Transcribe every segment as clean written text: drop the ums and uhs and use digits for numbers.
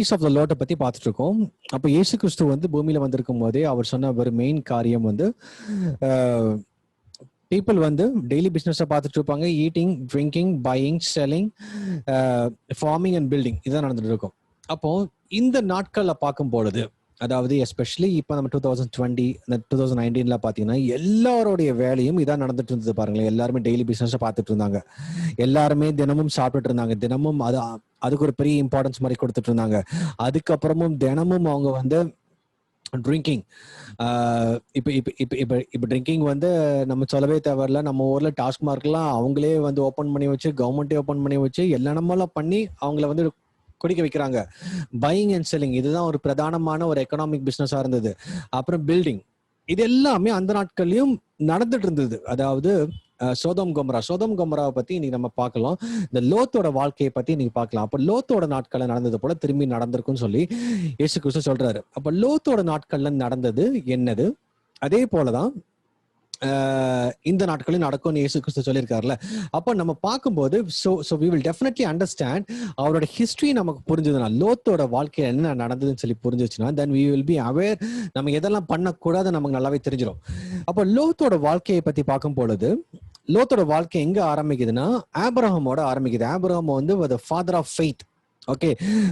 Piece of the லார்ட்டை பத்தி பார்த்துட்டு இருக்கோம். அப்போ இயேசு கிறிஸ்து வந்து பூமியில வந்திருக்கும் போதே அவர் சொன்ன ஒரு மெயின் காரியம் வந்து பீப்புள் வந்து டெய்லி பிஸ்னஸை பார்த்துட்டு இருப்பாங்க. Eating, drinking, buying, selling, farming and building இதான் நடந்துட்டு இருக்கும். அப்போ இந்த நாட்கள்ல பார்க்கும் பொழுது, அதாவது எஸ்பெஷலி இப்போ நம்ம 2020 2019 பார்த்தீங்கன்னா எல்லாருடைய வேலையும் இதான் நடந்துட்டு இருந்தது. பாருங்களேன், எல்லாருமே டெய்லி பிஸ்னஸை பார்த்துட்டு இருந்தாங்க. எல்லாருமே தினமும் சாப்பிட்டுட்டு இருந்தாங்க. தினமும் அதுக்கு ஒரு பெரிய இம்பார்ட்டன்ஸ் மாதிரி கொடுத்துட்டு இருந்தாங்க. அதுக்கப்புறமும் தினமும் அவங்க வந்து ட்ரிங்கிங், இப்போ ட்ரிங்கிங் வந்து நம்ம சொல்லவே தேவையில்ல. நம்ம ஊர்ல டாஸ்மார்க்லாம் அவங்களே வந்து ஓப்பன் பண்ணி வச்சு, கவர்மெண்ட்டே ஓப்பன் பண்ணி வச்சு என்னென்னமோலாம் பண்ணி அவங்கள வந்து குடிக்க வைக்கிறாங்க. பையிங் அண்ட் செல்லிங் இதுதான் ஒரு பிரதானமான ஒரு எக்கனாமிக் பிசினஸா இருந்தது. அப்புறம் பில்டிங், இது எல்லாமே அந்த நாட்கள்லயும் நடந்துட்டு இருந்தது. அதாவது சோதோம் கொமராவை பத்தி இன்னைக்கு நம்ம பார்க்கலாம். இந்த லோத்தோட வாழ்க்கையை பத்தி இன்னைக்கு பார்க்கலாம். அப்ப லோத்தோட நாட்கள்ல நடந்தது போல திரும்பி நடந்திருக்குன்னு சொல்லி இயேசு கிறிஸ்து சொல்றாரு. அப்ப லோத்தோட நாட்கள்ல நடந்தது என்னது, அதே போலதான் இந்த நாட்களில் நடக்கும்னு இயேசு கிறிஸ்து சொல்லியிருக்காருல்ல. அப்போ நம்ம பார்க்கும்போது we will definitely understand அவரோட ஹிஸ்டரி நமக்கு புரிஞ்சதுன்னா, லோத்தோட வாழ்க்கையில் என்ன நடந்ததுன்னு சொல்லி புரிஞ்சிச்சுன்னா, then we will be aware நம்ம எதெல்லாம் பண்ணக்கூடாது நமக்கு நல்லாவே தெரிஞ்சிடும். அப்போ லோத்தோட வாழ்க்கையை பத்தி பார்க்கும் பொழுது, லோத்தோட வாழ்க்கை எங்க ஆரம்பிக்குதுன்னா ஆபிரகாமோட ஆரம்பிக்குது. ஆபிரகாம் வந்து the father of faith. Okay,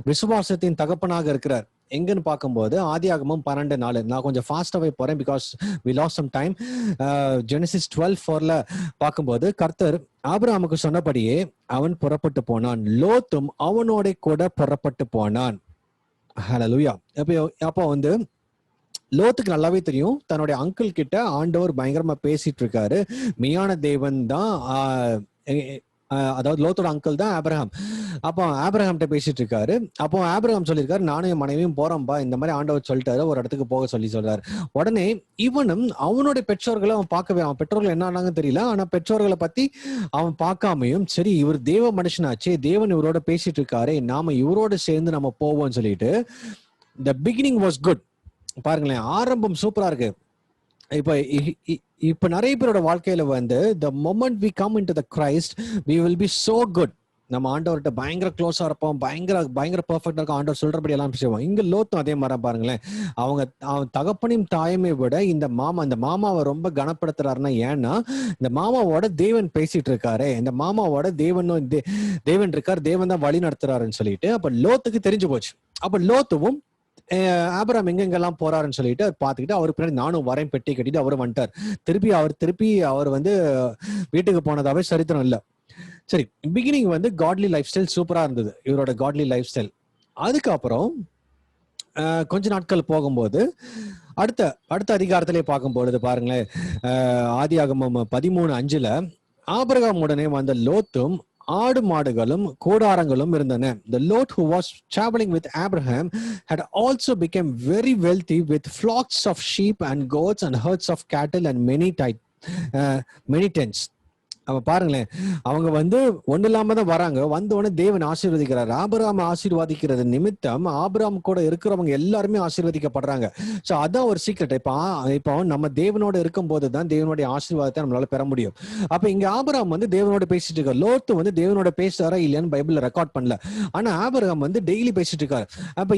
விசுவாசத்தின் தகப்பனாக இருக்கிறார். எங்கன்னு பார்க்கும்போது ஆதியாகமம் 12:4. நான் கொஞ்சம் ஃபாஸ்டாவே போறேன் because we lost some time. Genesis 12:4 பார்க்கும்போது கர்த்தர் ஆபிரகாமுக்கு சொன்னபடியே அவன் புறப்பட்டு போனான், லோத்தும் அவனோட கூட புறப்பட்டு போனான். ஹல்லேலூயா. அப்போ வந்து லோத்துக்கு நல்லாவே தெரியும் தன்னுடைய அங்கிள் கிட்ட ஆண்டவர் பயங்கரமா பேசிட்டு இருக்காரு. மெய்யான தேவன் தான், அதாவது லோத்தோட அங்கிள் தான் ஆபிரகாம். அப்போ ஆபிரகாம்கிட்ட பேசிட்டு இருக்காரு. அப்போ ஆபிரகாம் சொல்லியிருக்காரு, நானும் என் மனைவியும் போறோம்பா, இந்த மாதிரி ஆண்டவர் சொல்லிட்டாரு, ஒரு இடத்துக்கு போக சொல்றாரு. உடனே இவனும் அவனுடைய பெற்றோர்களை அவன் பார்க்கவே, அவன் பெற்றோர்கள் என்ன ஆனாங்கன்னு தெரியல, ஆனா பெற்றோர்களை பத்தி அவன் பார்க்காமையும், சரி இவர் தேவ மனுஷனாச்சே, தேவன் இவரோட பேசிட்டு இருக்காரு, நாம இவரோட சேர்ந்து நம்ம போவோம்னு சொல்லிட்டு the beginning was good. பாருங்களேன், ஆரம்பம் சூப்பரா இருக்கு. இப்ப நிறைய பேரோட வாழ்க்கையில வந்து the moment we come into the Christ we will be so good. நம்ம ஆண்டவர்கிட்ட பயங்கர க்ளோஸா இருப்போம், பயங்கர பெர்ஃபெக்டா இருக்கும், ஆண்டவர் சொல்றபடி எல்லாம் செய்வோம். இங்க லோத்தும் அதே மாதிரி பாருங்களேன், அவன் தகப்பனையும் தாயுமே விட இந்த மாமாவை ரொம்ப கனப்படுத்துறாருன்னா, ஏன்னா இந்த மாமாவோட தேவன் பேசிட்டு இருக்காரு, இந்த மாமாவோட தேவன் இருக்காரு, தேவன் தான் வழி நடத்துறாருன்னு சொல்லிட்டு அப்ப லோத்துக்கு தெரிஞ்சு போச்சு. அப்ப லோத்துவும் ஆபிரகாம் எங்கெங்கெல்லாம் போறாருன்னு சொல்லிட்டு பார்த்துக்கிட்டு அவருக்கு பின்னாடி நானும் வரேன் பெட்டி கட்டிட்டு அவரும் வந்துட்டார். திருப்பி அவர் வந்து வீட்டுக்கு போனதாவே சரித்திரம் இல்லை. சரி, பிகினிங் வந்து காட்லி லைஃப் ஸ்டைல் சூப்பரா இருந்தது, இவரோட காட்லி லைஃப் ஸ்டைல். அதுக்கப்புறம் கொஞ்ச நாட்கள் போகும்போது அடுத்த அதிகாரத்திலே பார்க்கும்பொழுது பாருங்களேன், ஆதியாகமம் 13:5 ஆபிரகாம் உடனே வந்த லோத்தும் ஆடு மாடுகளும் கூடாரங்களும் இருந்தன. The Lot who was traveling with Abraham had also become very wealthy with flocks of sheep and goats and herds of cattle and many tents. அவ பாருங்களேன், அவங்க வந்து ஒண்ணு இல்லாம தான் வராங்க. வந்த உடனே தேவன் ஆசீர்வதிக்கிறார். ஆபிரகாம் ஆசீர்வதிக்கிறது நிமித்தம் ஆபிரகாம் கூட இருக்கிறவங்க எல்லாருமே ஆசீர்வதிக்கப்படுறாங்க. சோ அதான் ஒரு சீக்ரெட். இப்போ நம்ம தேவனோட இருக்கும் போதுதான் தேவனுடைய ஆசீர்வாதத்தை நம்மளால பெற முடியும். அப்ப இங்க ஆபிரகாம் வந்து தேவனோட பேசிட்டு இருக்காரு. லோத்து வந்து தேவனோட பேசுறாரா இல்லையான்னு பைபிள்ல ரெக்கார்ட் பண்ணல, ஆனா ஆபிரகாம் வந்து டெய்லி பேசிட்டு இருக்காரு. அப்ப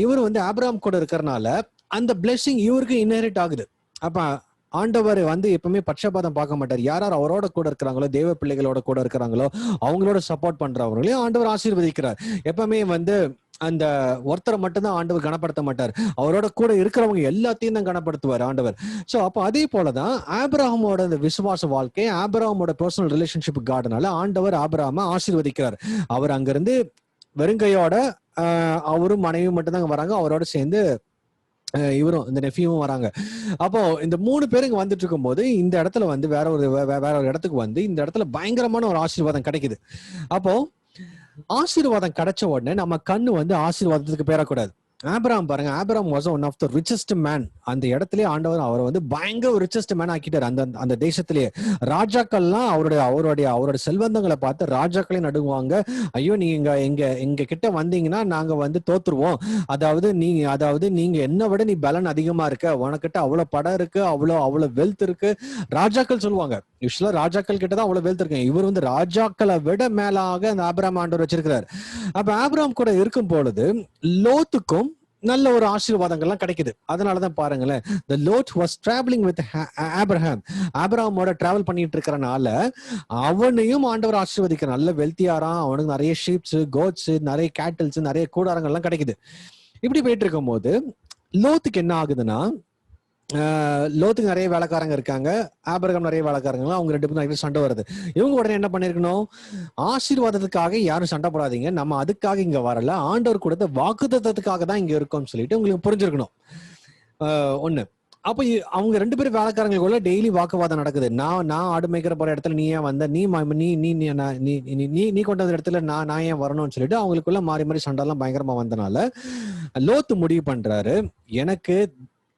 இவரு வந்து ஆபிரகாம் கூட இருக்கிறனால அந்த பிளெஸிங் இவருக்கு இன்ஹெரிட் ஆகுது. அப்ப ஆண்டவர் வந்து எப்பவுமே பட்சபாதம் பார்க்க மாட்டார். யார் அவரோட கூட இருக்கிறாங்களோ, தேவ பிள்ளைகளோட கூட இருக்கிறாங்களோ, அவங்களோட சப்போர்ட் பண்றவங்களையும் ஆண்டவர் ஆசீர்வதிக்கிறார். எப்பவுமே வந்து அந்த ஒருத்தரை மட்டும்தான் ஆண்டவர் கனப்படுத்த மாட்டார், அவரோட கூட இருக்கிறவங்க எல்லாத்தையும் தான் கனப்படுத்துவார் ஆண்டவர். சோ அப்போ அதே போலதான் ஆபிரகாமோட அந்த விசுவாச வாழ்க்கை, ஆபிரகாமோட பர்சனல் ரிலேஷன்ஷிப் கார்டுனால ஆண்டவர் ஆபிரகாம ஆசீர்வதிக்கிறார். அவர் அங்கிருந்து வெறுங்கையோட அவரும் மனைவி மட்டும் தான் வராங்க, அவரோட சேர்ந்து இவரும் இந்த நெஃபியும் வராங்க. அப்போ இந்த 3 பேருங்க வந்துட்டு இருக்கும் போது இந்த இடத்துல வந்து வேற ஒரு இடத்துக்கு வந்து இந்த இடத்துல பயங்கரமான ஒரு ஆசீர்வாதம் கிடைக்குது. அப்போ ஆசீர்வாதம் கிடைச்ச உடனே நம்ம கண்ணு வந்து ஆசீர்வாதத்துக்கு பேரக்கூடாது. ஆபிரகாம் பாருங்க, Abraham was one of the richest man. அந்த இடத்திலே ஆண்டவர் அவரை வந்து பயங்கர ரிச்சஸ்ட் மேன் ஆக்கிட்டார். அந்த அந்த தேசத்திலேயே ராஜாக்கள்லாம் அவருடைய செல்வந்தங்களை பார்த்து ராஜாக்களே நடுங்குவாங்க. ஐயோ, நீங்க எங்க கிட்ட வந்தீங்கன்னா நாங்க வந்து தோத்துருவோம். அதாவது நீங்க என்ன விட நீ பலன் அதிகமா இருக்க, உனக்கிட்ட அவ்வளவு படம் இருக்கு, அவ்வளவு வெல்த் இருக்கு. ராஜாக்கள் சொல்லுவாங்க. யூஸ்வலா ராஜாக்கள் கிட்டதான் அவ்வளவு வெல்த் இருக்கு. இவர் வந்து ராஜாக்களை விட மேலாக அந்த ஆபிரகாம் ஆண்டவர் வச்சிருக்கிறார். அப்ப ஆபிரகாம் கூட இருக்கும் பொழுது லோத்துக்கும் நல்ல ஒரு ஆசீர்வாதங்கள்லாம் கிடைக்குது. அதனாலதான் பாருங்களேன், the Lot was traveling with Abraham. ஆபிரகாமோட டிராவல் பண்ணிட்டு இருக்கறனால அவனையும் ஆண்டவர் ஆசீர்வதிக்கிறார். நல்ல வெல்த்தியாராம், அவனுக்கு நிறைய ஷீப்ஸ், கோட்ஸ், நிறைய கேட்டில்ஸ், நிறைய கூடாரங்கள்லாம் கிடைக்குது. இப்படி போயிட்டு இருக்கும் போது லோத்துக்கு என்ன ஆகுதுன்னா, லோத்துக்கு நிறைய வேலைக்காரங்க இருக்காங்க, ஆபிரகாம் நிறைய வேலைக்காரங்க, அவங்க 2 பேரும் நிறைய சண்டை வருது. இவங்க உடனே என்ன பண்ணிருக்கணும், ஆசீர்வாதத்துக்காக யாரும் சண்டை போடாதீங்க, நம்ம அதுக்காக இங்க வரல, ஆண்டவர் கொடுத்த வாக்குத்தத்தத்துக்காக தான் இங்க இருக்கோம்னு சொல்லிட்டு உங்களுக்கு புரிஞ்சிருக்கணும். ஒண்ணு. அப்ப அவங்க 2 பேரும் வேலைக்காரங்களுக்குள்ள டெய்லி வாக்குவாதம் நடக்குது. நான் ஆடு மேய்க்கிற போற இடத்துல நீ ஏன் வந்த, நீ கொண்டு வந்த இடத்துல நான் ஏன் வரணும்னு சொல்லிட்டு அவங்களுக்குள்ள மாறி மாறி சண்டை எல்லாம் பயங்கரமா வந்தனால லோத்து முடிவு பண்றாரு,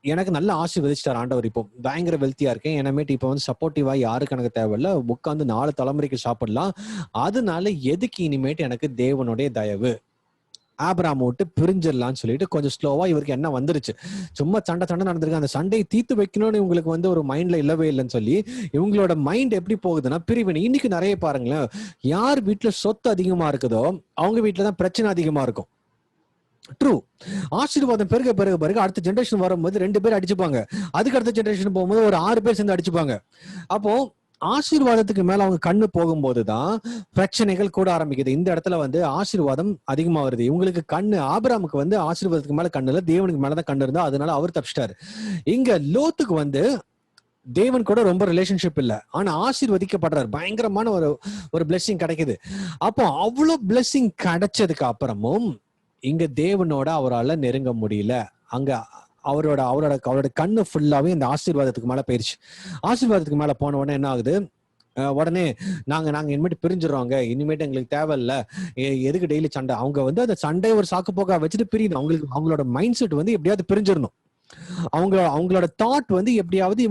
எனக்கு நல்ல ஆசீர்வதிச்சிட்டார் ஆண்டவர், இப்போ பயங்கர வெல்த்தியா இருக்கேன், எனமேட்டு இப்ப வந்து சப்போர்ட்டிவா யாருக்கு எனக்கு தேவையில்ல, உட்காந்து 4 தலைமுறைக்கு சாப்பிடலாம், அதனால எதுக்கு இனிமேட்டு எனக்கு தேவனுடைய தயவு, ஆபிரகாம் விட்டு பிரிஞ்சிடலாம்னு சொல்லிட்டு கொஞ்சம் ஸ்லோவா இவருக்கு என்ன வந்துருச்சு. சும்மா சண்டை நடந்திருக்கு, அந்த சண்டையை தீர்த்து வைக்கணும்னு இவங்களுக்கு வந்து ஒரு மைண்ட்ல இல்லவே இல்லைன்னு சொல்லி இவங்களோட மைண்ட் எப்படி போகுதுன்னா பிரிவினை. இன்னைக்கு நிறைய பாருங்களேன், யார் வீட்டுல சொத்து அதிகமா இருக்குதோ அவங்க வீட்டுலதான் பிரச்சனை அதிகமா இருக்கும். ட்ரூ. ஆசீர்வாதம் பிறகு அடுத்த ஜெனரேஷன் வரும்போது 2 பேர் அடிச்சுப்பாங்க, அதுக்கு அடுத்த ஜெனரேஷன் போகும்போது ஒரு 6 பேர் சேர்ந்து அடிச்சுப்பாங்க. அப்போ ஆசீர்வாதத்துக்கு மேல அவங்க கண்ணு போகும்போதுதான் பிரச்சனைகள் கூட ஆரம்பிக்குது. இந்த இடத்துல வந்து ஆசீர்வாதம் அதிகமா வருது. இவங்களுக்கு கண்ணு, ஆபிரகாமுக்கு வந்து ஆசீர்வாதத்துக்கு மேல கண்ணு இல்ல, தேவனுக்கு மேலதான் கண்ணு இருந்தா, அதனால அவர் தப்பிச்சிட்டாரு. இங்க லோத்துக்கு வந்து தேவன் கூட ரொம்ப ரிலேஷன்ஷிப் இல்ல, ஆனா ஆசீர்வதிக்கப்படுறாரு, பயங்கரமான ஒரு பிளெஸிங் கிடைக்குது. அப்போ அவ்வளவு பிளெஸிங் கிடைச்சதுக்கு அப்புறமும் இங்க தேவனோட அவரால் நெருங்க முடியல. அங்க அவரோட கண்ணு ஃபுல்லாவே இந்த ஆசீர்வாதத்துக்கு மேல போயிருச்சு. ஆசீர்வாதத்துக்கு மேல போன உடனே என்ன ஆகுது, உடனே நாங்க இனிமேட்டு பிரிஞ்சிடறோங்க, இனிமேட்டு எங்களுக்கு தேவையில்ல, எதுக்கு டெய்லி சண்டை. அவங்க வந்து அந்த சண்டையை ஒரு சாக்கு போக்கா வச்சுட்டு பிரியணும். அவங்களோட மைண்ட் செட் வந்து எப்படியாவது பிரிஞ்சிடணும். அவங்களோட தாட் வந்து எப்படியாவது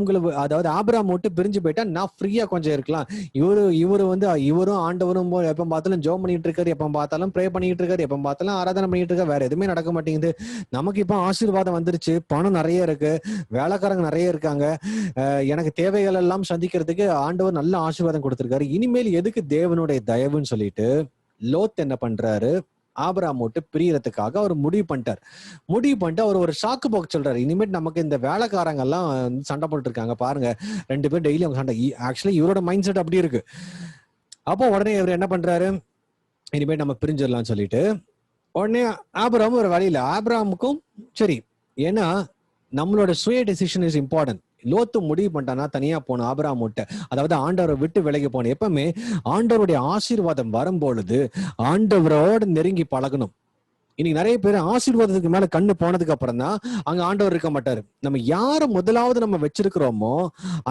அதாவது ஆபிரகாம் மட்டும் பிரிஞ்சு போயிட்டா நான் ஃப்ரீயா கொஞ்சம் இருக்கலாம். இவரும் ஆண்டவரும் எப்ப பார்த்தாலும் ஜெபம் பண்ணிட்டு இருக்காரு, எப்ப பார்த்தாலும் ப்ரே பண்ணிட்டு இருக்காரு, எப்ப பார்த்தாலும் ஆராதனை பண்ணிட்டு இருக்காரு, வேற எதுவுமே நடக்க மாட்டேங்குது. நமக்கு இப்ப ஆசீர்வாதம் வந்துருச்சு, பணம் நிறைய இருக்கு, வேலைக்காரங்க நிறைய இருக்காங்க, எனக்கு தேவைகள் எல்லாம் சந்திக்கிறதுக்கு ஆண்டவர் நல்ல ஆசீர்வாதம் கொடுத்திருக்காரு, இனிமேல் எதுக்கு தேவனுடைய தயவுன்னு சொல்லிட்டு லோத் என்ன பண்றாரு, ஆபிரகாம் விட்டு பிரியறதுக்காக அவர் முடிவு பண்ணிட்டு அவர் ஒரு சாக்கு போக்கு சொல்றாரு. இனிமேட் நமக்கு இந்த வேலைக்காரங்க எல்லாம் சண்டை போட்டு இருக்காங்க பாருங்க, 2 பேரும் டெய்லி அவங்க சண்டை. ஆக்சுவலி இவரோட மைண்ட் செட் அப்படி இருக்கு. அப்போ உடனே இவர் என்ன பண்றாரு, இனிமேட் நம்ம பிரிஞ்சிடலாம்னு சொல்லிட்டு உடனே ஆபிரகாம் ஒரு வழியில, ஆபிரகாமுக்கும் சரி, ஏன்னா நம்மளோட சுய டெசிஷன் இஸ் இம்பார்ட்டன்ட். லோத்து முடிவு பண்ணிட்டானா தனியா போன ஆபிரகாம் விட்ட, அதாவது ஆண்டவரை விட்டு விலகி போன. எப்பவுமே ஆண்டவருடைய ஆசீர்வாதம் வரும்பொழுது ஆண்டவரோட நெருங்கி பழகணும். இன்னைக்கு நிறைய பேர் ஆசீர்வாதத்துக்கு மேல கண்ணு போனதுக்கு அப்புறம் தான் அங்க ஆண்டவர் இருக்க மாட்டாரு. நம்ம யார முதலாவது நம்ம வச்சிருக்கிறோமோ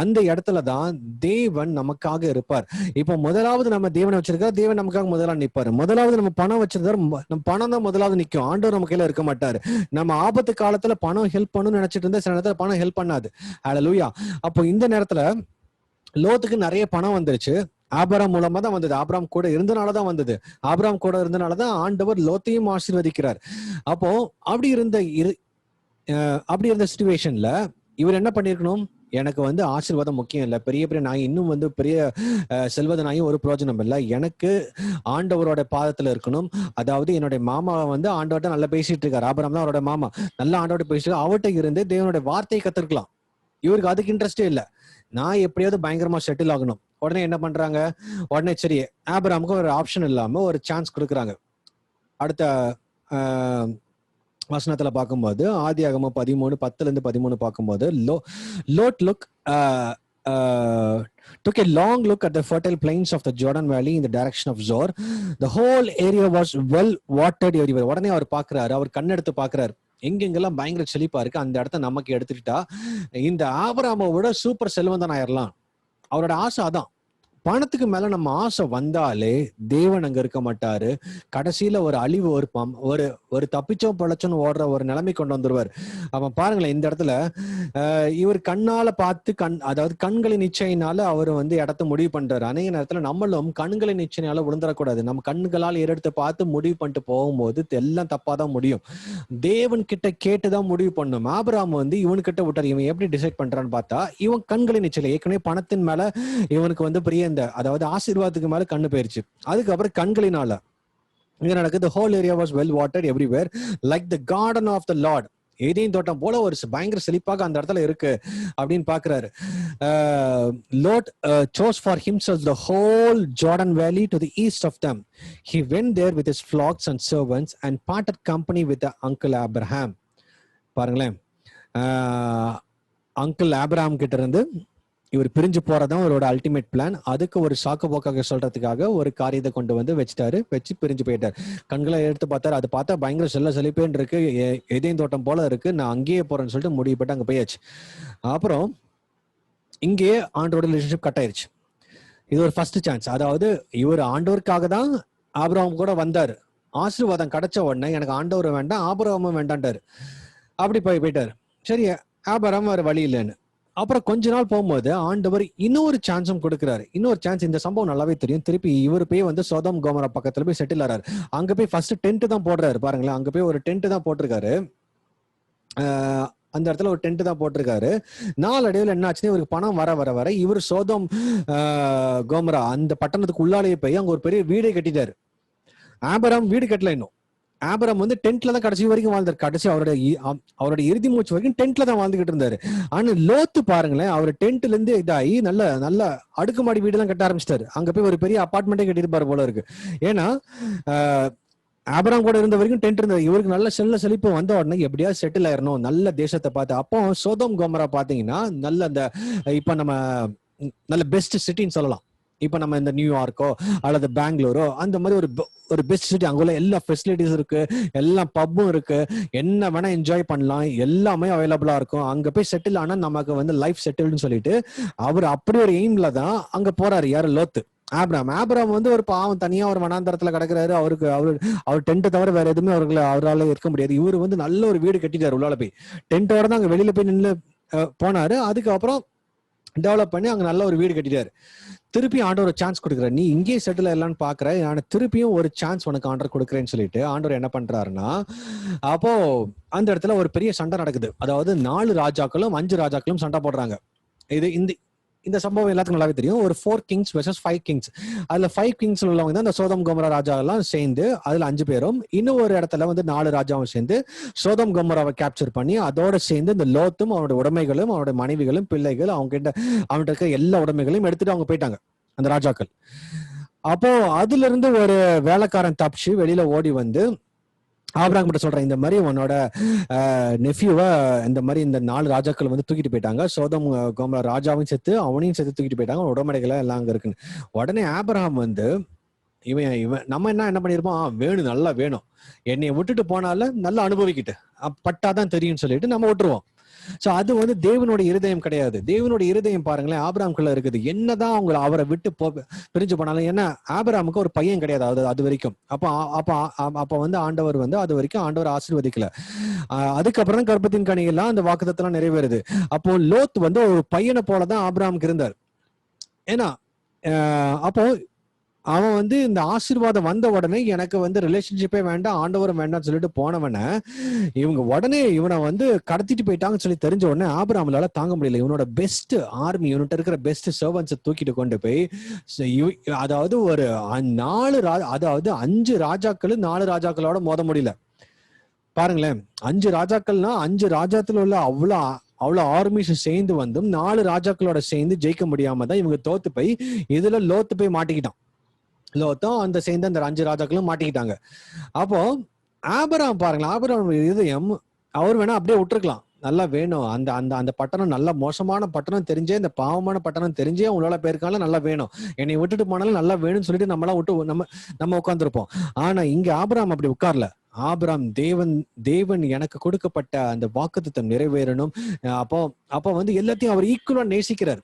அந்த இடத்துலதான் தேவன் நமக்காக இருப்பார். இப்போ முதலாவது நம்ம தேவனை வச்சிருக்காரு, தேவன் நமக்காக முதலாவது நிற்பாரு. முதலாவது நம்ம பணம் வச்சிருக்காரு, நம்ம பணம் தான் முதலாவது நிற்கும், ஆண்டவர் நம்ம கையில இருக்க மாட்டாரு. நம்ம ஆபத்து காலத்துல பணம் ஹெல்ப் பண்ணணும்னு நினைச்சிட்டு இருந்தா சில நேரத்துல பணம் ஹெல்ப் பண்ணாது. ஹல்லேலூயா. அப்போ இந்த நேரத்துல லோத்துக்கு நிறைய பணம் வந்துருச்சு, ஆபிரகாம் மூலமா தான் வந்தது, ஆபிரகாம் கூட இருந்தனாலதான் வந்தது, ஆபிரகாம் கூட இருந்தனாலதான் ஆண்டவர் லோத்தையும் ஆசீர்வதிக்கிறார். அப்போ அப்படி இருந்த சிச்சுவேஷன்ல இவர் என்ன பண்ணிருக்கணும், எனக்கு வந்து ஆசீர்வாதம் முக்கியம் இல்லை, பெரிய நான் இன்னும் வந்து பெரிய செல்வதனாயும் ஒரு பிரயோஜனம் இல்லை, எனக்கு ஆண்டவரோட பாதத்துல இருக்கணும். அதாவது என்னுடைய மாமா வந்து ஆண்டவர்கிட்ட நல்லா பேசிட்டு இருக்காரு, ஆபிரகாம் தான் அவரோட மாமா, நல்லா ஆண்டவர்கிட்ட பேசிட்டு அவர்கிட்ட இருந்து தேவனுடைய வார்த்தையை கத்துருக்கலாம். இவருக்கு அதுக்கு இன்ட்ரெஸ்டே இல்லை, நான் எப்படியாவது பயங்கரமா செட்டில் ஆகணும். உடனே என்ன பண்றாங்க, உடனே சரி ஆபிரகாமுக்கு ஒரு ஆப்ஷன் இல்லாம ஒரு சான்ஸ் கொடுக்குறாங்க. அடுத்த வசனத்துல பார்க்கும்போது ஆதியாகமம் 13:10-13 பார்க்கும்போது Lot took a long look at the fertile plains of the Jordan Valley in the direction of Zoar. The whole area was well watered everywhere. உடனே அவர் பாக்குறாரு, அவர் கண்ணெடுத்து பாக்குறாரு, எங்கெங்கெல்லாம் பயங்கர செழிப்பா இருக்கு அந்த இடத்த நமக்கு எடுத்துக்கிட்டா இந்த ஆபிரகாமை விட சூப்பர் செல்வந்தன் ஆயிரலாம். அவரோட ஆசை அதான். பணத்துக்கு மேல நம்ம ஆசை வந்தாலே தேவன் அங்க இருக்க மாட்டாரு. கடைசியில ஒரு அழிவு, ஒரு ஒரு தப்பிச்சோம் பொழைச்சோன்னு ஓடுற ஒரு நிலைமை கொண்டு வந்துருவார். அவன் பாருங்களேன், இந்த இடத்துல இவர் கண்ணால பார்த்து அதாவது கண்களின் இச்சையினால அவர் வந்து இடத்த முடிவு பண்றாரு. அநேக நேரத்துல நம்மளும் கண்களின் இச்சையினால விழுந்துடக்கூடாது. நம்ம கண்களால் ஏறெடுத்து பார்த்து முடிவு பண்ணிட்டு போகும்போது எல்லாம் தப்பாதான் முடியும். தேவன் கிட்ட கேட்டுதான் முடிவு பண்ணும். ஆபிரகாம் வந்து இவனுக்கிட்ட விட்டார். இவன் எப்படி டிசைட் பண்றான்னு பார்த்தா, இவன் கண்களின் இச்சையில ஏற்கனவே பணத்தின் மேல இவனுக்கு வந்து பெரிய அதாவது ஆசீர்வாதத்துக்கு மேல கண்ணு போயிருச்சு. அதுக்கப்புறம் கண்களினால இங்க நடக்குது. The whole area was well watered everywhere like the garden of the Lord. Eden தோட்டம் போல ஒரு பயங்கர செழிப்பாக அந்த இடத்துல இருக்கு அப்படின்னு பாக்குறாரு. Lot chose for himself the whole Jordan Valley to the east of them. He went there with his flocks and servants and parted company with the uncle Abraham. பாருங்களேன், அங்கிள் ஆபிரகாம் கிட்ட இருந்து இவர் பிரிஞ்சு போறதான் அவரோட அல்டிமேட் பிளான். அதுக்கு ஒரு சாக்கு போக்காக சொல்றதுக்காக ஒரு காரியத்தை கொண்டு வந்து வச்சுட்டாரு. வச்சு பிரிஞ்சு போயிட்டார். கண்களை எடுத்து பார்த்தாரு. அது பார்த்தா பயங்கர செழிப்பேன்னு இருக்கு, எதையும் தோட்டம் போல இருக்கு, நான் அங்கேயே போறேன்னு சொல்லிட்டு முடிவு போட்டு அங்க போயாச்சு. அப்புறம் இங்கேயே ஆண்டோட ரிலேஷன்ஷிப் கட் ஆயிருச்சு. இது ஒரு ஃபர்ஸ்ட் சான்ஸ். அதாவது இவர் ஆண்டவருக்காக தான் ஆபிரகாம் கூட வந்தாரு. ஆசீர்வாதம் கிடைச்ச உடனே எனக்கு ஆண்டவர் வேண்டாம் ஆபிரகாமும் வேண்டான்ட்டாரு. அப்படி போயிட்டாரு. சரி, ஆபிரகாம் வேற வழி இல்லைன்னு. அப்புறம் கொஞ்ச நாள் போகும்போது ஆண்டவர் இன்னொரு சான்ஸும் கொடுக்குறாரு. இன்னொரு சான்ஸ், இந்த சம்பவம் நல்லாவே தெரியும். திருப்பி இவர் போய் வந்து சோதம் கோமரா பக்கத்துல போய் செட்டில் ஆறாரு. அங்க போய் ஃபர்ஸ்ட் டென்ட் தான் போடுறாரு. பாருங்களேன், அங்க போய் ஒரு டென்ட் தான் போட்டிருக்காரு. அந்த இடத்துல ஒரு டென்ட் தான் போட்டிருக்காரு. நாளடைவில் என்ன ஆச்சுன்னா, இவருக்கு பணம் வர வர வர இவர் சோதம் கோமரா அந்த பட்டணத்துக்கு உள்ளாலேயே போய் அங்க ஒரு பெரிய வீடே கட்டிட்டாரு. ஆபிரகாம் வீடு கட்டல இன்னும். ஆபிரகாம் வந்து டென்ட்ல தான் கடைசி வரைக்கும் வாழ்ந்தார். கடைசி அவரோட இறுதி மூச்சு வரைக்கும் டென்ட்ல தான் வாழ்ந்துகிட்டு இருந்தாரு. ஆனா லோத்து பாருங்களேன், அவர் டென்ட்ல இருந்து இதாகி நல்ல அடுக்குமாடி வீடு எல்லாம் கட்ட ஆரம்பிச்சிட்டாரு. அங்க போய் ஒரு பெரிய அபார்ட்மெண்ட்டே கட்டிருப்பாரு போல இருக்கு. ஏன்னா ஆபிரகாம் கூட இருந்த வரைக்கும் டென்ட் இருந்தது. இவருக்கு நல்ல செழிப்பு வந்த உடனே எப்படியாவது செட்டில் ஆயிரணும், நல்ல தேசத்தை பார்த்து. அப்போ சோதோம் கோமரா பாத்தீங்கன்னா நல்ல அந்த இப்ப நம்ம நல்ல பெஸ்ட் சிட்டின்னு சொல்லலாம். இப்ப நம்ம இந்த நியூயார்க்கோ அல்லது பெங்களூரோ அந்த மாதிரி ஒரு பெஸ்ட் சிட்டி. அங்குள்ள எல்லா ஃபெசிலிட்டிஸ் இருக்கு, எல்லா பப்பும் இருக்கு, என்ன வேணா என்ஜாய் பண்ணலாம், எல்லாமே அவைலபிளா இருக்கும். அங்க போய் செட்டில் ஆனா நமக்கு வந்து லைஃப் செட்டில்னு சொல்லிட்டு அவர் அப்படி ஒரு எய்ம்ல தான் அங்க போறாரு. யாரு? லோத்து. ஆபிரகாம் வந்து ஒரு பாவம் தனியா ஒரு வனாந்தரத்துல கிடக்குறாரு. அவர் டென்ட் தவிர வேற எதுவுமே அவரால் இருக்க முடியாது. இவரு வந்து நல்ல ஒரு வீடு கட்டிட்டாரு. உள்ளால போய் டென்ட்டோட தான் அங்க வெளியில போய் நின்று போனாரு. அதுக்கப்புறம் டெவலப் பண்ணி அங்க நல்ல ஒரு வீடு கட்டிட்டாரு. திருப்பி ஆண்டவர் ஒரு சான்ஸ் கொடுக்குறாரு. நீ இங்கே செட்டில் ஆகலான்னு பாக்குற, ஆனா திருப்பியும் ஒரு சான்ஸ் உனக்கு ஆண்டவர் கொடுக்குறேன்னு சொல்லிட்டு ஆண்டவர் என்ன பண்றாருன்னா, அப்போ அந்த இடத்துல ஒரு பெரிய சண்டை நடக்குது. அதாவது 4 ராஜாக்களும் 5 ராஜாக்களும் சண்டை போடுறாங்க. இந்த சம்பவம் எல்லாத்துக்கும் நல்லாவே தெரியும். ஒரு 4 kings versus 5 kings. அதுல 5 kings உள்ளவங்க தான் இந்த சோதம் கோமரா ராஜா எல்லாம் சேர்ந்து, அதுல 5 பேரும் இன்னும் ஒரு இடத்துல வந்து 4 ராஜாவும் சேர்ந்து சோதம் கோமராவை கேப்சர் பண்ணி அதோட சேர்ந்து இந்த லோத்தும் அவனோட உடைமைகளும் அவனோட மனைவிகளும் பிள்ளைகள் அவன்கிட்ட இருக்க எல்லா உடைமைகளையும் எடுத்துட்டு அவங்க போயிட்டாங்க அந்த ராஜாக்கள். அப்போ அதுல இருந்து ஒரு வேலைக்காரன் தப்பிச்சு வெளியில ஓடி வந்து ஆபிரகாம் கிட்ட சொல்றேன், இந்த மாதிரி உன்னோட நெஃப்யூவை இந்த மாதிரி இந்த 4 ராஜாக்கள் வந்து தூக்கிட்டு போயிட்டாங்க. சோதம் கோமரா ராஜாவையும் சேர்த்து அவனையும் சேர்த்து தூக்கிட்டு போயிட்டாங்க. உடம்படைகளை எல்லாம் அங்க இருக்குன்னு. உடனே ஆபிரகாம் வந்து இவன் நம்ம என்ன பண்ணிருப்போம், வேணும், நல்லா வேணும், என்னைய விட்டுட்டு போனால நல்லா அனுபவிக்கிட்டு பட்டாதான் தெரியும்னு சொல்லிட்டு நம்ம விட்டுருவோம். சோ அது வந்து தேவனுடைய இருதயம் கிடையாது. தேவனுடைய இருதயம் பாருங்களேன் ஆபிரகாமுக்குள்ள இருக்குது. என்னதான் அவங்க அவரை விட்டு பிரிஞ்சு போனாலும், ஏன்னா ஆபிரகாமுக்கு ஒரு பையன் கிடையாது அது வரைக்கும். அப்ப வந்து ஆண்டவர் வந்து அது வரைக்கும் ஆண்டவர் ஆசீர்வதிக்கல. அதுக்கப்புறம் தான் கர்ப்பத்தின் கனியெல்லாம் அந்த வாக்குத்தத்தெல்லாம் நிறைவேறுது. அப்போ லோத் வந்து ஒரு பையனை போலதான் ஆபிரகாமுக்கு இருந்தார். ஏன்னா அப்போ அவன் வந்து இந்த ஆசீர்வாதம் வந்த உடனே எனக்கு வந்து ரிலேஷன்ஷிப்பே வேண்டாம், ஆண்டவரும் வேண்டாம்னு சொல்லிட்டு போனவனை இவங்க உடனே இவனை வந்து கடத்திட்டு போயிட்டாங்கன்னு சொல்லி தெரிஞ்ச உடனே ஆபிரகாமால தாங்க முடியல. இவனோட பெஸ்ட் ஆர்மி, இவன்கிட்ட இருக்கிற பெஸ்ட் சர்வன்ஸை தூக்கிட்டு கொண்டு போய், அதாவது ஒரு 5 ராஜாக்கள் 4 ராஜாக்களோட மோத முடியல. பாருங்களேன், 5 ராஜாக்கள்னா 5 ராஜாத்துல உள்ள அவ்வளவு ஆர்மிஸ் சேர்ந்து வந்தும் 4 ராஜாக்களோட சேர்ந்து ஜெயிக்க முடியாம தான் இவங்க தோத்து போய் இதுல லோத்து போய் மாட்டிக்கிட்டான். லோத்தும் அந்த சேர்ந்து அந்த 5 ராஜாக்களும் மாட்டிக்கிட்டாங்க. அப்போ ஆபிரகாம் பாருங்களேன், ஆபிரகாம் இதயம் அவர் வேணா அப்படியே விட்டுருக்கலாம், நல்லா வேணும், அந்த அந்த அந்த பட்டணம் நல்ல மோசமான பட்டணம் தெரிஞ்சே, இந்த பாவமான பட்டணம் தெரிஞ்சே உங்களால போயிருக்கால, நல்லா வேணும், என்னை விட்டுட்டு போனாலும் நல்லா வேணும்னு சொல்லிட்டு நம்மளாம் விட்டு நம்ம உட்காந்துருப்போம். ஆனா இங்க ஆபிரகாம் அப்படி உட்கார்ல. ஆபிரகாம் தேவன் எனக்கு கொடுக்கப்பட்ட அந்த வாக்குத்தத்தம் நிறைவேறணும். அப்போ வந்து எல்லாத்தையும் அவர் ஈக்குவலா நேசிக்கிறார்.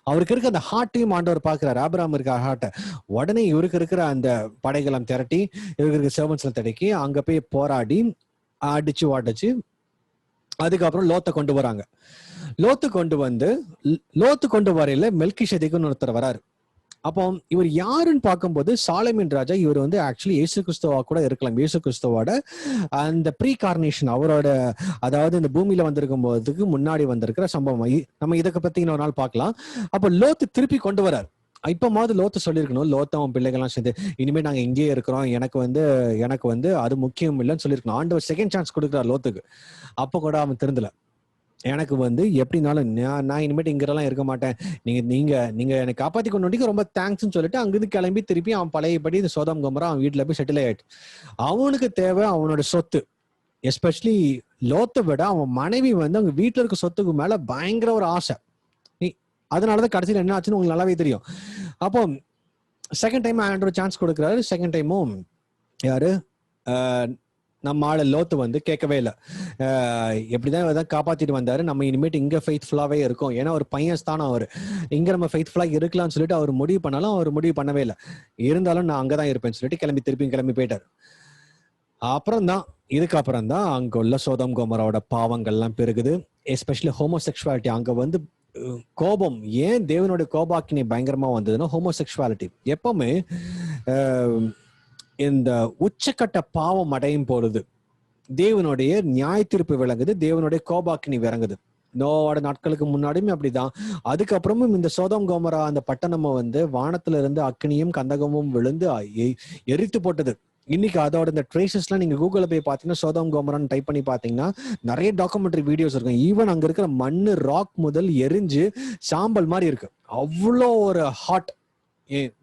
அவருக்கு இருக்க அந்த ஹார்ட்டையும் ஆண்டவர் பாக்குறாரு. ஆபிரகாம் இருக்க ஹார்ட்டை. உடனே இவருக்கு இருக்கிற அந்த படைகளம் திரட்டி, இவருக்கு இருக்க சர்வன்ஸ் எல்லாம் திரட்டி அங்க போய் போராடி அடிச்சு உடைச்சு அதுக்கப்புறம் லோத்தை கொண்டு வராங்க. லோத்து கொண்டு வரையில மெல்கிஷேதேக்குன்னு ஒருத்தர் வராரு. அப்போ இவர் யாருன்னு பார்க்கும்போது சாலமன் ராஜா இவர் வந்து ஆக்சுவலி இயேசு கிறிஸ்துவா கூட இருக்கலாம். இயேசு கிறிஸ்துவோட அந்த ப்ரீகார்னேஷன், அவரோட அதாவது இந்த பூமியில வந்திருக்கும் போதுக்கு முன்னாடி வந்திருக்கிற சம்பவம். நம்ம இதை பத்தி இன்னொரு நாள் பார்க்கலாம். அப்போ லோத்து திருப்பி கொண்டு வரார். இப்பமாவது லோத்து சொல்லியிருக்கணும், லோத்து அவன் பிள்ளைகள்லாம் சேர்ந்து இனிமே நாங்க இங்கேயே இருக்கிறோம், எனக்கு வந்து அது முக்கியம் இல்லைன்னு சொல்லியிருக்கணும். ஆண்டவர் செகண்ட் சான்ஸ் கொடுக்குறாரு லோத்துக்கு. அப்ப கூட அவன் திருந்தல. எனக்கு வந்து எப்படினாலும் நான் இனிமேட்டு இங்கெல்லாம் இருக்க மாட்டேன், நீங்க எனக்கு காப்பாத்தி கொண்டு ரொம்ப தேங்க்ஸ்ன்னு சொல்லிட்டு அங்கிருந்து கிளம்பி திருப்பி அவன் பழையபடி இந்த சோதம் கோமரா அவன் வீட்டுல போய் செட்டில் ஆயிட்டு. அவனுக்கு தேவை அவனோட சொத்து. எஸ்பெஷலி லோத்தை விட அவன் மனைவி வந்து அவங்க வீட்டுல இருக்க சொத்துக்கு மேல பயங்கர ஒரு ஆசை. அதனாலதான் கடைசியில் என்ன ஆச்சுன்னு உங்களுக்கு நல்லாவே தெரியும். அப்போ செகண்ட் டைம் ஆண்டவர் சான்ஸ் கொடுக்குறாரு. செகண்ட் டைமும் யாரு நம்ம ஆளு லோத்து வந்து கேட்கவே இல்லை. எப்படிதான் காப்பாத்திட்டு வந்தாரு, நம்ம இனிமேட்டு இங்க ஃபெய்த்ஃபுல்லாவே இருக்கும், ஏன்னா ஒரு பையன் ஸ்தானம் அவரு, இங்க நம்ம ஃபெய்த்ஃபுல்லா இருக்கலாம்னு சொல்லிட்டு அவர் முடிவு பண்ணாலும் அவர் முடிவு பண்ணவே இல்லை. இருந்தாலும் நான் அங்கதான் இருப்பேன்னு சொல்லிட்டு கிளம்பி போயிட்டாரு. இதுக்கப்புறம் தான் அங்க உள்ள சோதம் கோமராவோட பாவங்கள்லாம் பெருகுது. Especially homosexuality. அங்க வந்து கோபம், ஏன் தேவனுடைய கோபாக்கினை பயங்கரமா வந்ததுன்னா ஹோமோசெக்சுவாலிட்டி. எப்பவுமே இந்த உச்சக்கட்ட பாவம் அடையும் பொழுது தேவனுடைய நியாய தீர்ப்பு விளங்குது, தேவனுடைய கோபாக்கினி விளங்குது. நோவோட நாட்களுக்கு முன்னாடியுமே அப்படிதான். அதுக்கப்புறமும் இந்த சோதம் கோமரா அந்த பட்டணம் வந்து வானத்துல இருந்து அக்னியும் கந்தகமும் விழுந்து எரித்து போட்டது. இன்னைக்கு அதோட இந்த ட்ரேசஸ்லாம் நீங்க கூகுள்ல போய் பாத்தீங்கன்னா சோதம் கோமரான்னு டைப் பண்ணி பாத்தீங்கன்னா நிறைய டாக்குமெண்ட்ரி வீடியோஸ் இருக்கும். ஈவன் அங்க இருக்கிற மண்ணு ராக் முதல் எரிஞ்சு சாம்பல் மாதிரி இருக்கு. அவ்வளோ ஒரு ஹாட்.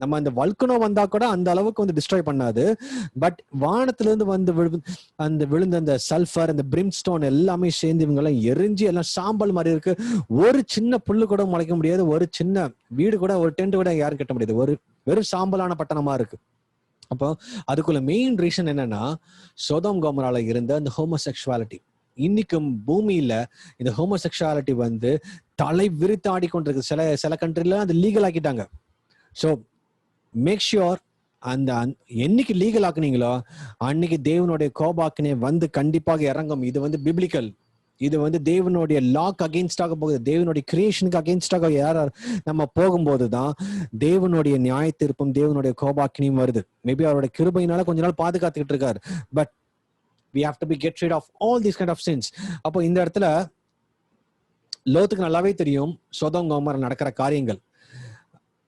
நம்ம அந்த வல்கனோ வந்தா கூட அந்த அளவுக்கு வந்து டிஸ்ட்ராய் பண்ணாது. பட் வானத்துல இருந்து வந்து விழுந்த அந்த சல்ஃபர், அந்த பிரிம்ஸ்டோன் எல்லாமே சேர்ந்து இவங்க எல்லாம் எரிஞ்சு எல்லாம் சாம்பல் மாதிரி இருக்கு. ஒரு சின்ன புல்லு கூட முளைக்க முடியாது, ஒரு சின்ன வீடு கூட, ஒரு டென்ட் கூட யாரும் கட்ட முடியாது. வெறும் சாம்பலான பட்டணமா இருக்கு. அப்போ அதுக்குள்ள மெயின் ரீசன் என்னன்னா சோதம் கோமரால இருந்த அந்த ஹோமோசெக்சுவாலிட்டி. இன்னைக்கும் பூமியில இந்த ஹோமோசெக்சுவாலிட்டி வந்து தலை விரித்தாடி கொண்டிருக்கு. சில கண்ட்ரில அது லீகல் ஆக்கிட்டாங்க. ஸோ மேக் ஷுர் அந்த என்னைக்கு லீகல் ஆக்குனீங்களோ அன்னைக்கு தேவனுடைய கோபாக்கினே வந்து கண்டிப்பாக இறங்கும். இது வந்து பிப்ளிக்கல். இது வந்து தேவனுடைய லாக்கு அகெயின்ஸ்டாக போகுது, தேவனுடைய கிரியேஷனுக்கு அகெயின்ஸ்டாக யார் நம்ம போகும்போதுதான் தேவனுடைய நியாய தீர்ப்பும் தேவனுடைய கோபாக்கினியும் வருது. மேபி அவருடைய கிருபையினால கொஞ்ச நாள் பாதுகாத்துக்கிட்டு இருக்காரு. But we have to be get rid of all these kind of sins. அப்போ இந்த இடத்துல லோத்துக்கு நல்லாவே தெரியும் சோதம் கோமரா நடக்கிற காரியங்கள்.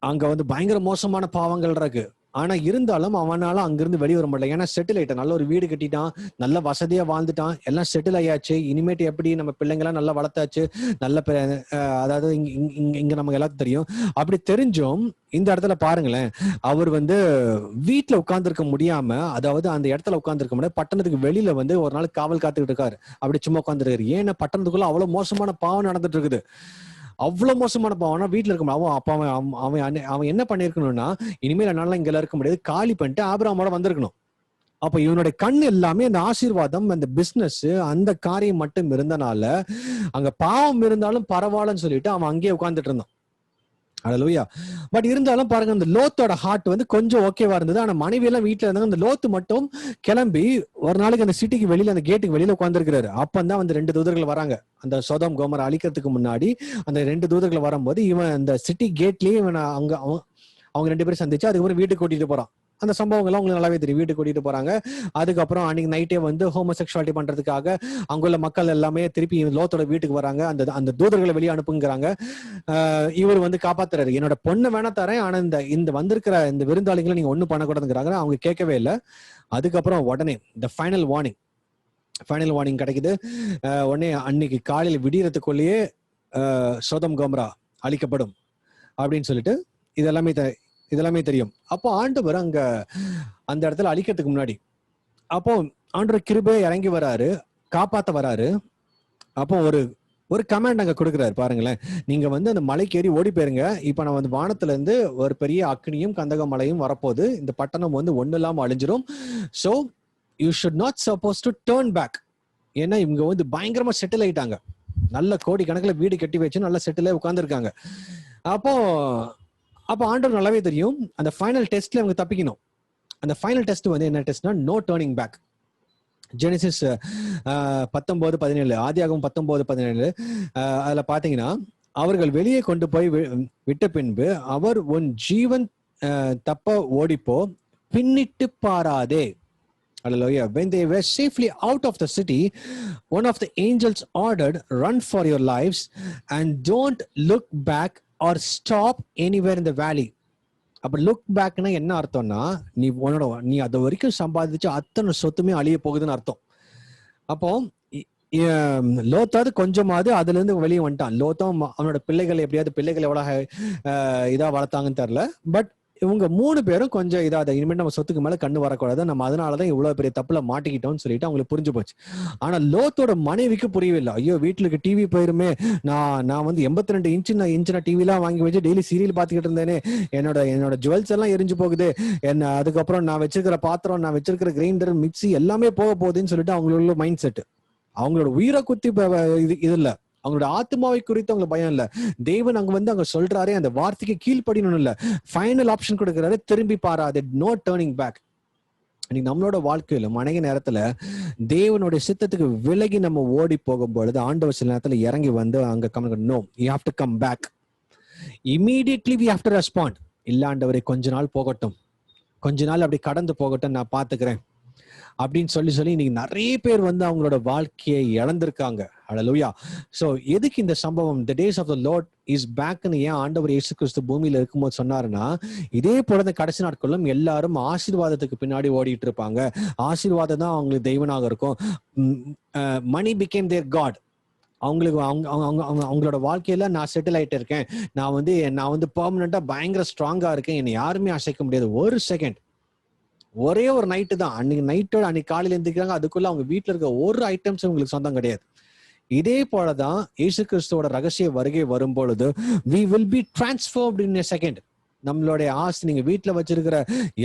அங்க வந்து பயங்கர மோசமான பாவங்கள் இருக்கு. ஆனா இருந்தாலும் அவனால அங்கிருந்து வெளியே வர முடியல. ஏன்னா செட்டில் ஆயிட்டான், நல்ல ஒரு வீடு கட்டிட்டான், நல்ல வசதியா வாழ்ந்துட்டான், எல்லாம் செட்டில் ஆயாச்சு. இனிமேட்டு எப்படி நம்ம பிள்ளைங்கெல்லாம் நல்லா வளர்த்தாச்சு, நல்ல அதாவது இங்க நமக்கு எல்லாத்துக்கும் தெரியும். அப்படி தெரிஞ்சும் இந்த இடத்துல பாருங்களேன், அவர் வந்து வீட்டுல உட்கார்ந்துருக்க முடியாம, அதாவது அந்த இடத்துல உட்கார்ந்துருக்க முடியாது, பட்டணத்துக்கு வெளியில வந்து ஒரு நாள் காவல் காத்துக்கிட்டு இருக்காரு. அப்படி சும்மா உட்காந்துருக்காரு. ஏன்னா பட்டணத்துக்குள்ள அவ்வளவு மோசமான பாவம் நடந்துட்டு இருக்குது. அவ்வளவு மோசமான பாவம்னா வீட்டுல இருக்க முடியும். அப்ப அவன் என்ன பண்ணிருக்கணும்னா, இனிமேல் என்னால இங்க இருக்க முடியாது, காலி பண்ணிட்டு ஆபிரகாமோட வந்திருக்கணும். அப்ப இவனுடைய கண் எல்லாமே அந்த ஆசீர்வாதம், அந்த பிசினஸ், அந்த காரியம் மட்டும் இருந்தனால அங்க பாவம் இருந்தாலும் பரவாயில்லன்னு சொல்லிட்டு அவன் அங்கேயே உட்கார்ந்துட்டு இருந்தான். அல்லேலூயா. பட் இருந்தாலும் பாருங்க, அந்த லோத்தோட ஹார்ட் வந்து கொஞ்சம் ஓகேவா இருந்தது. ஆனா மனைவி எல்லாம் வீட்டுல இருந்தாங்க. அந்த லோத்து மட்டும் கிளம்பி ஒரு நாளைக்கு அந்த சிட்டிக்கு வெளியில, அந்த கேட்டுக்கு வெளியில உட்கார்ந்துருக்கிறாரு. அப்பந்தான் வந்து 2 தூதர்கள் வராங்க. அந்த சோதம் கோமரா அழிக்கிறதுக்கு முன்னாடி அந்த 2 தூதர்கள் வரும்போது இவன் அந்த சிட்டி கேட்லயே இவன் அவங்க 2 பேரும் சந்திச்சு அதுக்கப்புறம் வீட்டுக்கு கூட்டிட்டு போறான். அந்த சம்பவங்கள்லாம் உங்களுக்கு நல்லாவே தெரியும். வீட்டுக்கு கூட்டிட்டு போறாங்க. அதுக்கப்புறம் அன்னைக்கு நைட்டே வந்து ஹோமோசெக்சுவாலிட்டி பண்றதுக்காக அங்குள்ள மக்கள் எல்லாமே திருப்பி லோத்தோட வீட்டுக்கு வராங்க. அந்த தூதர்களை வெளியே அனுப்புங்கிறாங்க. இவர் வந்து காப்பாத்துறாரு. என்னோட பொண்ணை வேணா தரேன், ஆனா இந்த வந்திருக்கிற இந்த விருந்தாளிகளை நீங்க ஒண்ணும் பண்ணக்கூடாதுங்கிறாங்க. அவங்க கேட்கவே இல்லை. அதுக்கப்புறம் உடனே இந்த ஃபைனல் வார்னிங் கிடைக்குது. உடனே அன்னைக்கு காலையில விடியறதுக்குள்ளேயே சோதம் கோமரா அழிக்கப்படும் அப்படின்னு சொல்லிட்டு இதெல்லாமே தெரியும். அப்போ ஆண்டவர் அங்க அந்த இடத்துல அழிக்கிறதுக்கு முன்னாடி அப்போ ஆண்டவர் கிருபை இறங்கி வராரு, காப்பாத்த வராரு. அப்போ ஒரு கமாண்ட் அங்க கொடுக்குறாரு பாருங்களேன். நீங்க வந்து அந்த மலைக்கு ஏறி ஓடி போயிருங்க. இப்ப நான் வந்து வானத்துல இருந்து ஒரு பெரிய அக்னியும் கந்தக மலையும் வரப்போகுது. இந்த பட்டணம் வந்து ஒண்ணு இல்லாம அழிஞ்சிரும். So you should not suppose to turn back. ஏன்னா இவங்க வந்து பயங்கரமா செட்டில் ஆயிட்டாங்க. நல்ல கோடி கணக்குல வீடு கட்டி வச்சு நல்லா செட்டில் உட்கார்ந்துருக்காங்க. அப்போ அப்போ ஆண்டவர் நல்லாவே தெரியும் அந்த ஃபைனல் டெஸ்ட்ல அவங்க தப்பிக்கணும். அந்த ஃபைனல் டெஸ்ட் வந்து என்ன டெஸ்ட்னா நோ டர்னிங் பேக். ஜெனிசிஸ் 19:17, ஆதியாகமம் 19:17 அதுல பாத்தீங்கன்னா, அவர்கள் வெளியே கொண்டு போய் விட்ட பின்பு அவர் உன் ஜீவன் தப்ப ஓடிப்போ, பின்னிட்டு பாராதே. Hallelujah. When they were safely out of the city, one of the angels ordered, run for your lives and don't look back or stop anywhere in the valley. அப்ப லுக் பேக்னா என்ன அர்த்தம்னா, நீ அது வரைக்கும் சம்பாதிச்சு அத்தனை சொத்துமே அழிய போகுதுன்னு அர்த்தம். அப்போ லோத்தாவது கொஞ்சமாவது அதுல இருந்து வெளியே வந்துட்டான். லோத்தும் அவனோட பிள்ளைகள் எப்படியாவது பிள்ளைகள் எவ்வளவு இதா வளர்த்தாங்கன்னு தெரியல. பட் இவங்க 3 பேரும் கொஞ்சம் இதாத இனிமேல் நம்ம சொத்துக்கு மேல கண்ணு வரக்கூடாது, நம்ம அதனாலதான் இவ்வளவு பெரிய தப்புல மாட்டிக்கிட்டோம்னு சொல்லிட்டு அவங்களுக்கு புரிஞ்சு போச்சு. ஆனா லோத்தோட மனைவிக்கு புரியவில்லை. ஐயோ வீட்டுக்கு டிவி போயிருமே, நான் வந்து 82 இன்ச்சு டிவி எல்லாம் வாங்கி வச்சு டெய்லி சீரியல் பாத்துக்கிட்டு இருந்தேனே, என்னோட ஜுவல்ஸ் எல்லாம் எரிஞ்சு போகுது, என்ன அதுக்கப்புறம் நான் வச்சிருக்கிற பாத்திரம், நான் வச்சிருக்கிற கிரைண்டர், மிக்சி எல்லாமே போக போகுதுன்னு சொல்லிட்டு அவங்களோட மைண்ட் செட். அவங்களோட உயிரை குத்தி இது இல்ல, அவங்களோட ஆத்மாவை குறித்து அவங்களுக்கு பயம் இல்ல. தேவன் அங்க சொல்றாரு, அந்த வார்த்தைக்கு கீழ்ப்படியணும் இல்ல, ஃபைனல் ஆப்ஷன் கொடுக்கிறாரு, திரும்பி பாராது, நோ டர்னிங் பேக். நம்மளோட வாழ்க்கையில அநேக நேரத்துல தேவனுடைய சித்தத்துக்கு விலகி நம்ம ஓடி போகும்பொழுது ஆண்டவர் சில நேரத்துல இறங்கி வந்து அங்க no, you have to come back immediately, we have to respond. இல்ல ஆண்டவரே கொஞ்ச நாள் போகட்டும், கொஞ்ச நாள் அப்படி கடந்து போகட்டும், நான் பாத்துக்கிறேன் அப்படின்னு சொல்லி இன்னைக்கு நிறைய பேர் வந்து அவங்களோட வாழ்க்கையை இழந்திருக்காங்க. ஹல்லேலூயா. சோ எதுக்கு இந்த சம்பவம், the days of the Lord is back ன்னு ஏன் ஆண்டவர் இயேசு கிறிஸ்து பூமியில இருக்கும்போது சொன்னாருன்னா, இதே போல இந்த கடைசி நாட்களும் எல்லாரும் ஆசீர்வாதத்துக்கு பின்னாடி ஓடிட்டு இருப்பாங்க. ஆசீர்வாதம் தான் அவங்களுக்கு தெய்வனாக இருக்கும். மணி became their God. அவங்களுக்கு அவங்களோட வாழ்க்கையில நான் செட்டில் ஆயிட்டு இருக்கேன், நான் வந்து பெர்மனண்டா பயங்கர ஸ்ட்ராங்கா இருக்கேன், என்னை யாருமே அசைக்க முடியாது. ஒரு செகண்ட், ஒரே ஒரு நைட்டு தான், அன்னைக்கு காலையில எழுந்திருக்காங்க, அதுக்குள்ள அவங்க வீட்டுல இருக்க ஒரு ஐட்டம்ஸ் உங்களுக்கு சொந்தம் கிடையாது. இதே போலதான் இயேசு கிறிஸ்துவோட ரகசிய வருகை வரும் பொழுது we will be transformed in a second. நம்மளுடைய ஆசை, நீங்க வீட்டுல வச்சிருக்கிற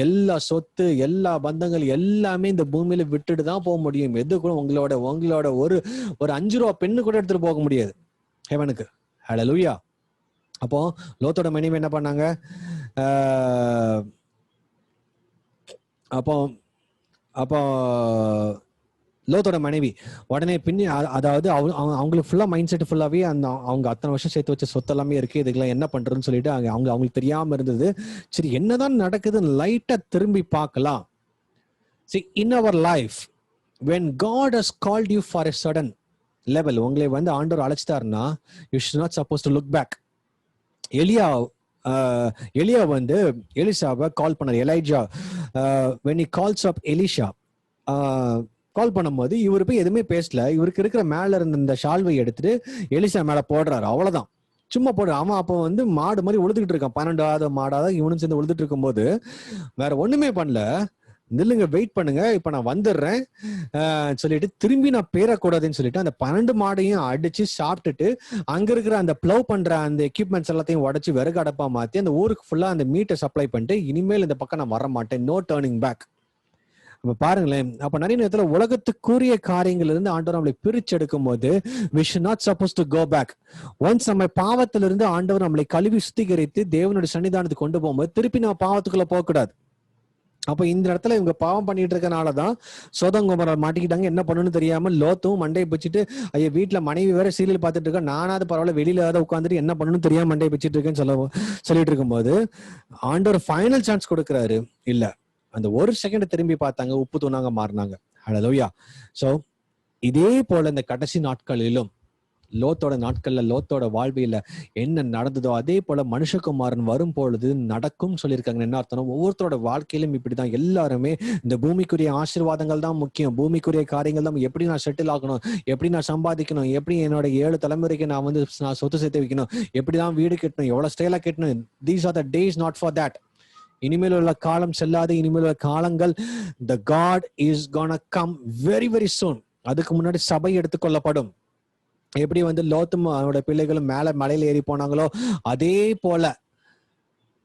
எல்லா சொத்து, எல்லா பந்தங்கள் எல்லாமே இந்த பூமியில விட்டுட்டு தான் போக முடியும். எது கூட உங்களோட ஒரு 5 ரூபா பெண்ணு கூட எடுத்துட்டு போக முடியாது ஹெவனுக்கு. ஹல்லேலூயா. அப்போ லோத்தோட மனைவி என்ன பண்ணாங்க, அப்போ லோத்தோட மனைவி உடனே பின்னி, அதாவது அவங்களுக்கு ஃபுல்லா மைண்ட் செட் ஃபுல்லாவே அவங்க அத்தனை வருஷம் சேர்த்து வச்ச சொத்து எல்லாமே இருக்கு, இதுக்கெல்லாம் என்ன பண்றதுன்னு சொல்லிட்டு அவங்களுக்கு தெரியாம இருந்தது. சரி என்னதான் நடக்குதுன்னு லைட்டா திரும்பி பார்க்கலாம். See, in our life, when God has called you for a certain level, உங்களை வந்து ஆண்டவர் அழைச்சிட்டாருன்னா, you should not supposed to look back. எலியா வந்து எலிசாவை கால் பண்ணார். Elijah when he calls up Elisha call பண்ணும்போது இவரு போய் எதுவுமே பேசல. இவருக்கு இருக்கிற மேல இருந்த இந்த ஷால்வை எடுத்துட்டு எலிசா மேல போடுறாரு, அவ்வளவுதான், சும்மா போடுற. அவன் அப்போ வந்து மாடு மாதிரி உழுதுகிட்டு இருக்கான், 12வது மாடாத இவனும் சேர்ந்து உழுதுட்டு இருக்கும் போது வேற ஒண்ணுமே பண்ணல. நில்லுங்க, வெயிட் பண்ணுங்க, இப்ப நான் வந்துடுறேன் சொல்லிட்டு திரும்பி நான் பேரக்கூடாதுன்னு சொல்லிட்டு அந்த 12 மாடையும் அடிச்சு சாப்பிட்டுட்டு அங்க இருக்கிற அந்த ப்ளவ் பண்ற அந்த எக்யூப்மெண்ட்ஸ் எல்லாத்தையும் உடைச்சு விறகு அடப்பா மாத்தி அந்த ஊருக்கு ஃபுல்லா அந்த மீட்டை சப்ளை பண்ணிட்டு, இனிமேல் இந்த பக்கம் நான் வர மாட்டேன், நோ டர்னிங் பேக். அப்ப பாருங்களேன், அப்ப நிறைய நேரத்துல உலகத்துக்குரிய காரியங்கள் இருந்து ஆண்டவர் நம்மளை பிரிச்சு எடுக்கும் போது we should not supposed to go back. Once நம்ம பாவத்திலிருந்து ஆண்டவர் நம்மளை கழுவி சுத்திகரித்து தேவனுடைய சன்னிதானத்துக்கு கொண்டு போகும்போது திருப்பி நம்ம பாவத்துக்குள்ள போக கூடாது. அப்ப இந்த இடத்துல இவங்க பாவம் பண்ணிட்டு இருக்கனாலதான் சோதம் கோமரா மாட்டிக்கிட்டாங்க. என்ன பண்ணணும்னு தெரியாம லோத்தும் மண்டையை பிச்சுட்டு, ஐயா வீட்டுல மனைவி வேற சீரியல் பார்த்துட்டு இருக்கேன், நானாவது பரவாயில்ல வெளியில ஏதாவது உட்காந்துட்டு என்ன பண்ணணும்னு தெரியாம மண்டையை பிச்சுட்டு இருக்கேன்னு சொல்லிட்டு இருக்கும்போது ஆண்டவர் ஃபைனல் சான்ஸ் கொடுக்குறாரு. இல்ல, அந்த ஒரு செகண்ட் திரும்பி பார்த்தாங்க, உப்பு தூணாங்க மாறினாங்க. ஹல்லேலூயா. சோ இதே போல இந்த கடைசி நாட்களிலும் லோத்தோட நாட்கள்ல லோத்தோட வாழ்வியல என்ன நடந்ததோ அதே போல மனுஷகுமாரன் வரும் பொழுது நடக்கும் சொல்லியிருக்காங்க. என்ன அர்த்தம், ஒவ்வொருத்தரோட வாழ்க்கையிலும் இப்படிதான். எல்லாருமே இந்த பூமிக்குரிய ஆசீர்வாதங்கள் தான் முக்கியம், பூமிக்குரிய காரியங்கள் தான், எப்படி நான் செட்டில் ஆகணும், எப்படி நான் சம்பாதிக்கணும், எப்படி என்னோட 7 தலைமுறைக்கு நான் சொத்து சேர்த்து வைக்கணும், எப்படிதான் வீடு கட்டணும், எவ்வளவு ஸ்டைலா கட்டணும். These are the days not for that. இனிமேல் உள்ள காலம் செல்லாது, இனிமேல் உள்ள காலங்கள் the God is gonna come very very soon. அதுக்கு முன்னாடி சபை எடுத்துக்கொள்ளப்படும். எப்படி வந்து லோத்தும் அவனோட பிள்ளைகளும் மேல மலையில ஏறி போனாங்களோ அதே போல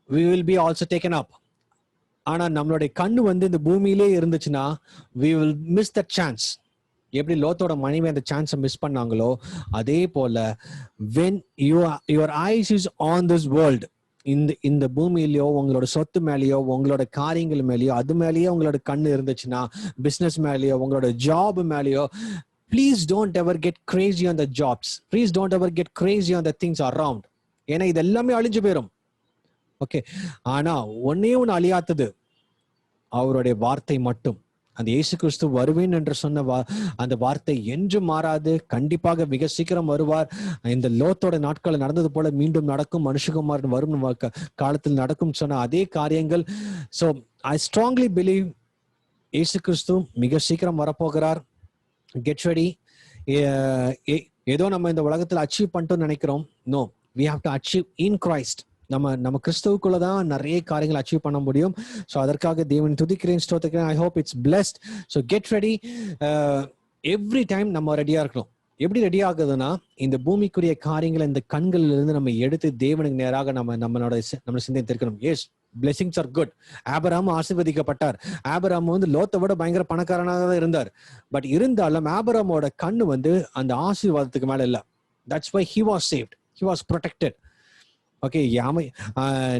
we will be also taken up. ஆனா நம்மளுடைய கண்ணு வந்து இந்த பூமியிலே இருந்துச்சுன்னா we will miss that chance. எப்படி லோத்தோட மனைவி அந்த சான்ஸை மிஸ் பண்ணாங்களோ அதே போல when your eyes is on this world, இந்த பூமியிலயோ உங்களோட சொத்து மேலேயோ உங்களோட காரியங்கள் மேலேயோ அது மேலேயோ உங்களோட கண்ணு இருந்துச்சுன்னா, பிசினஸ் மேலேயோ உங்களோட ஜாப் மேலேயோ, please don't ever get crazy on the jobs. Please don't ever get crazy on the things around. ஏன்னா இது எல்லாமே அழிஞ்சு போயிடும். ஓகே, ஆனா ஒன்னே ஒண்ணு அழியாத்தது அவருடைய வார்த்தை மட்டும். அந்த இயேசு கிறிஸ்து வருவேன் என்று சொன்ன அந்த வார்த்தை என்றும் மாறாது. கண்டிப்பாக மிக சீக்கிரம் வருவார். இந்த லோத்தோட நாட்கள் நடந்தது போல மீண்டும் நடக்கும். மனுஷகுமார் வரும் காலத்தில் நடக்கும் சொன்ன அதே காரியங்கள். ஸோ ஐ ஸ்ட்ராங்லி பிலீவ் இயேசு கிறிஸ்து மிக சீக்கிரம் வரப்போகிறார். Get ready. ஏதோ நம்ம இந்த உலகத்தில் அச்சீவ் பண்ணிட்டோம்னு நினைக்கிறோம். No, we have to achieve in Christ. நம்ம கிறிஸ்துவுக்குள்ளதான் நிறைய காரியங்கள் அச்சீவ் பண்ண முடியும். ஸோ அதற்காக தேவன் துதிக்கிறேன், ஸ்தோத்திரிக்கிறேன். I hope it's blessed. So get ready. Every time நம்ம ரெடியா இருக்கணும். எப்படி ரெடி ஆகுதுன்னா, இந்த பூமிக்குரிய காரியங்களை இந்த கண்களில் இருந்து நம்ம எடுத்து தேவனுக்கு நேராக நம்மளோட சிந்தனை திருக்கணும். Yes, blessings are good. Abraham ஆசீர்வதிக்கப்பட்டார். ஆபிரகாம் லோத்தை விட பயங்கர பணக்காரனாக தான் இருந்தார். பட் இருந்தாலும் ஆபிரகாமோட கண்ணு அந்த ஆசீர்வாதத்துக்கு மேல இல்ல. That's why he was saved. He was protected. Okay,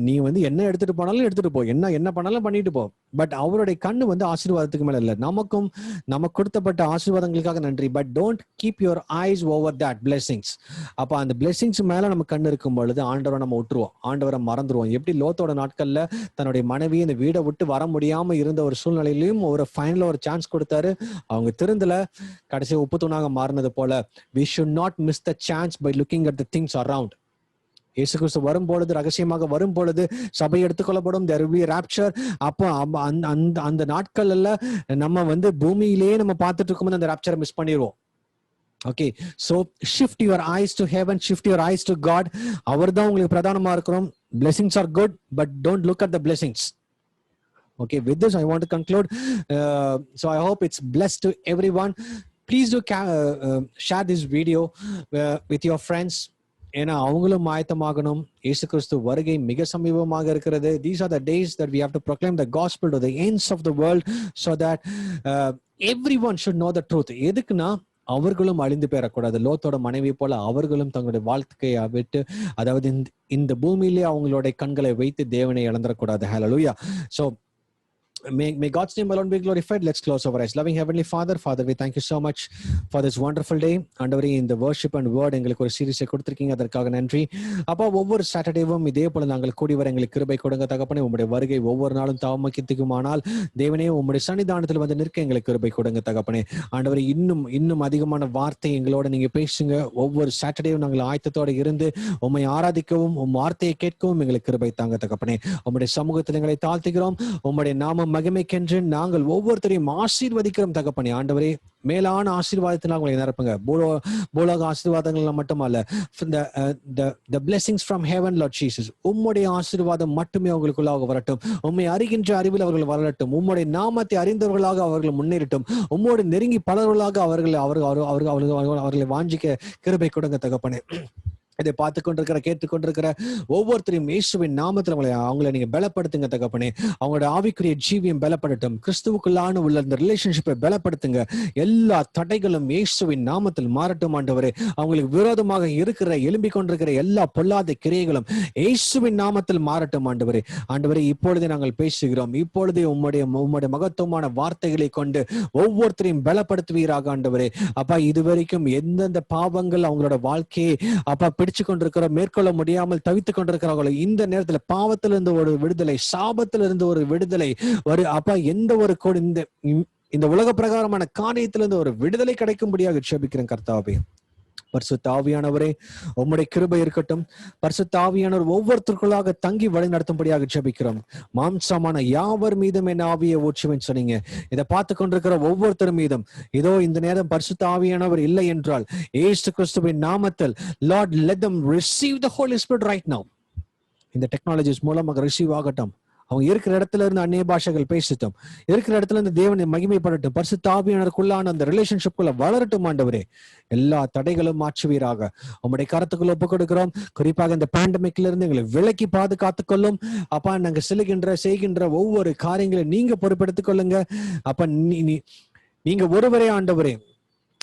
நீ என்ன எடுத்துட்டு போனாலும் எடுத்துட்டு போ, என்ன பண்ணாலும் பண்ணிட்டு போ. பட் அவருடைய கண்ணு ஆசீர்வாதத்துக்கு மேல இல்ல. நமக்கு கொடுத்தப்பட்ட ஆசீர்வாதங்களுக்காக நன்றி. But don't keep your eyes over that blessings. அப்ப அந்த பிளெஸிங்ஸ் மேல நம்ம கண்ணு இருக்கும் பொழுது ஆண்டவரை நம்ம விட்டுருவோம், ஆண்டவரை மறந்துருவோம். எப்படி லோத்தோட நாட்கள்ல தன்னுடைய மனைவி இந்த வீடை விட்டு வர முடியாம இருந்த ஒரு சூழ்நிலையிலும் ஒரு ஃபைனலா ஒரு சான்ஸ் கொடுத்தாரு. அவங்க திருந்தல, கடைசி உப்பு தூணாக மாறினது போல we should not miss the chance by looking at the things around. இயேசு கிறிஸ்து வரும்பொழுது, ரகசியமாக வரும்பொழுது சபை எடுத்துக்கொள்ளப்படும். there will be a rapture. அப்போ அந்த நாட்கள்ல நம்ம பூமியிலேயே நம்ம பார்த்துட்டு இருக்கும்போது அந்த ராப்சரை மிஸ் பண்ணிடுவோம். Okay, so shift your eyes to heaven, shift your eyes to God. அவர்தான் உங்களுக்கு பிரதானமா இருக்கிறோம். blessings are good, but don't look at the blessings. Okay, with this I want to conclude. So I hope it's blessed to everyone. Please do share this video with your friends. ஏன்னா அவங்களும் ஆயத்தமாகணும். இயேசு கிறிஸ்து வருகை மிக சமீபமாக இருக்கிறது. These are the days that we have to proclaim the gospel to the ends of the world so that everyone should know the truth. எதுக்குன்னா அவர்களும் அழிந்து பெறக்கூடாது. லோத்தோட மனைவி போல அவர்களும் தங்களுடைய வாழ்க்கையை விட்டு, அதாவது இந்த பூமியிலே அவங்களுடைய கண்களை வைத்து தேவனை இழந்துடக்கூடாது. ஹல்லேலூயா. So may God's name alone be glorified. Let's close our eyes. Loving Heavenly Father, we thank you so much for this wonderful day. ஆண்டவரே, இந்த worship and word எங்களுக்கு ஒரு சீரிஸை கொடுத்திருக்கீங்க, அதற்காக நன்றி. அப்பா, ஒவ்வொரு சாட்டர்டேவும் இதே போல நாங்கள் கூடி வர எங்களுக்கு கிருபை கொடுங்க தகப்பனே. உங்களுடைய வருகை ஒவ்வொரு நாளும் தாமதிக்குமானால் தேவனே, உங்களுடைய சன்னிதானத்தில் நிற்க எங்களுக்கு கிருபை கொடுங்க தகப்பனே. ஆண்டவரே, இன்னும் அதிகமான வார்த்தை எங்களோட நீங்க பேசுங்க. ஒவ்வொரு சாட்டர்டேவும் நாங்கள் ஆயத்தத்தோடு இருந்து உம்மை ஆராதிக்கவும் வார்த்தையை கேட்கவும் எங்களுக்கு கிருபை தாங்க தகப்பனே. உங்களுடைய சமூகத்தில் எங்களை தாழ்த்துகிறோம். உங்களுடைய நாமம் மகிமைக்கென்று நாங்கள் ஒவ்வொருத்தரையும் ஆசீர்வதிக்கிறோம் தகப்பனே. ஆண்டவரே, மேலான ஆசீர்வாதத்தினால் உங்களை நிரப்புங்க. பூலோக ஆசீர்வாதங்கள் மட்டுமல்ல, the blessings from heaven, Lord Jesus. உம்முடைய ஆசீர்வாதம் மட்டுமே அவங்களுக்குள்ளாக வரட்டும். உம்மை அறிகின்ற அறிவில் அவர்கள் வரட்டும். உம்முடைய நாமத்தை அறிந்தவர்களாக அவர்கள் முன்னேறட்டும். உம்மோடு நெருங்கி பலர்களாக அவர்களை வாஞ்சிக்க கிருபை கொடுங்க தகப்பனே. இதை பார்த்து கொண்டிருக்கிற கேட்டுக்கொண்டிருக்கிற ஒவ்வொருத்தரையும் இயேசுவின் நாமத்தில் அவங்களை நீங்க பலப்படுத்துங்க தகப்பனே. அவங்களோட ஆவிக்குரிய ஜீவியம் பலப்படட்டும். கிறிஸ்துவுக்குள்ளான உள்ள இந்த ரிலேஷன்ஷிப்பை பலப்படுத்துங்க. எல்லா தடைகளும் இயேசுவின் நாமத்தில் மாறட்டும் ஆண்டவரே. அவங்களுக்கு விரோதமாக இருக்கிற எழும்பிக் கொண்டிருக்கிற எல்லா பொல்லாத கிரியைகளும் இயேசுவின் நாமத்தில் மாறட்டும் ஆண்டவரே. ஆண்டவரே, இப்பொழுதே நாங்கள் பேசுகிறோம். இப்பொழுதே உம்முடைய மகத்துவமான வார்த்தைகளை கொண்டு ஒவ்வொருத்தரையும் பலப்படுத்துவீராக ஆண்டவரே. அப்பா, இதுவரைக்கும் எந்தெந்த பாவங்கள் அவங்களோட வாழ்க்கையை அப்பா பிடிச்சு கொண்டிருக்கிற, மேற்கொள்ள முடியாமல் தவித்துக் கொண்டிருக்கிறார்களோ, இந்த நேரத்துல பாவத்திலிருந்து ஒரு விடுதலை, சாபத்திலிருந்து ஒரு விடுதலை, அப்பா எந்த ஒரு இந்த உலக பிரகாரமான காரியத்திலிருந்து ஒரு விடுதலை கிடைக்கும்படியாக ஜெபிக்கிறேன் கர்த்தாவே. பரிசுத்த ஆவியானவரே, உம்முடைய கிருபை இருக்கட்டும். பரிசுத்த ஆவியானவர் ஒவ்வொருத்தருக்குள்ளாக தங்கி வழி நடத்தும்படியாக ஜெபிக்கிறோம். மாம்சமான யாவர் மீதும் என் ஆவியை ஊற்றுவேன் சொன்னீங்க. இதை பார்த்து கொண்டிருக்கிற ஒவ்வொருத்தர் மீதும் இதோ இந்த நேரம் பரிசுத்த ஆவியானவர் இல்லை என்றால் இயேசு கிறிஸ்துவின் நாமத்தில் Lord, let them receive the Holy Spirit right now. இந்த டெக்னாலஜிஸ் மூலமாக ரிசீவ் ஆகட்டும். அவங்க இருக்கிற இடத்துல இருந்து அந்நிய பாஷைகள் பேசட்டும். இருக்கிற இடத்துல இருந்து தேவனை மகிமைப்படட்டும். பரிசுத்த ஆவியானவருக்குள்ளான அந்த ரிலேஷன்ஷிப்குள்ள வளரட்டும் ஆண்டவரே. எல்லா தடைகளும் மாற்றுவீராக. உங்களுடைய கருத்துக்களை ஒப்புக் கொடுக்கிறோம். குறிப்பாக இந்த பேண்டமிக்ல இருந்து எங்களை விலக்கி பாதுகாத்துக் கொள்ளும். அப்பா, நாங்க செய்கின்ற ஒவ்வொரு காரியங்களையும் நீங்க பொறுப்பெடுத்துக் கொள்ளுங்க. அப்ப நீங்க ஒருவரே ஆண்டவரே.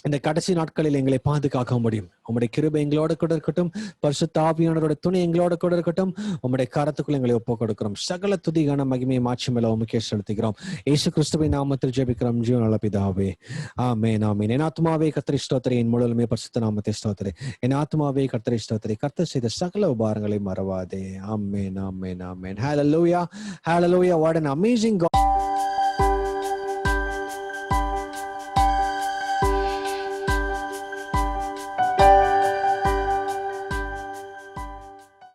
இந்த கடைசி நாட்களில் எங்களை பாதுகாக்க முடியும். உம்முடைய கிருபை எங்களோட கூட இருக்கட்டும். பரிசுத்த ஆவியானவருடைய துணை எங்களோட கூட இருக்கட்டும். உம்முடைய கரத்துக்குள்ள எங்களை ஒப்புக் கொடுக்கிறோம். சகல துதிகான மகிமை மாட்சிமையில உமக்கே செலுத்துகிறோம். இயேசு கிறிஸ்துவின் நாமத்தில் ஜெபிக்கிறோம் ஜீவனுள்ள பிதாவே, ஆமென் ஆமென். என் ஆத்துமாவே கர்த்தரை ஸ்தோத்திரி, என் முழுவதுமே பரிசுத்த நாமத்தை ஸ்தோத்திரி. என் ஆத்துமாவே கர்த்தரை ஸ்தோத்திரி, கர்த்தர் செய்த சகல உபகாரங்களை மறவாதே. ஆமென் ஆமென் ஆமென். ஹalleluya, hallelujah. What an amazing God.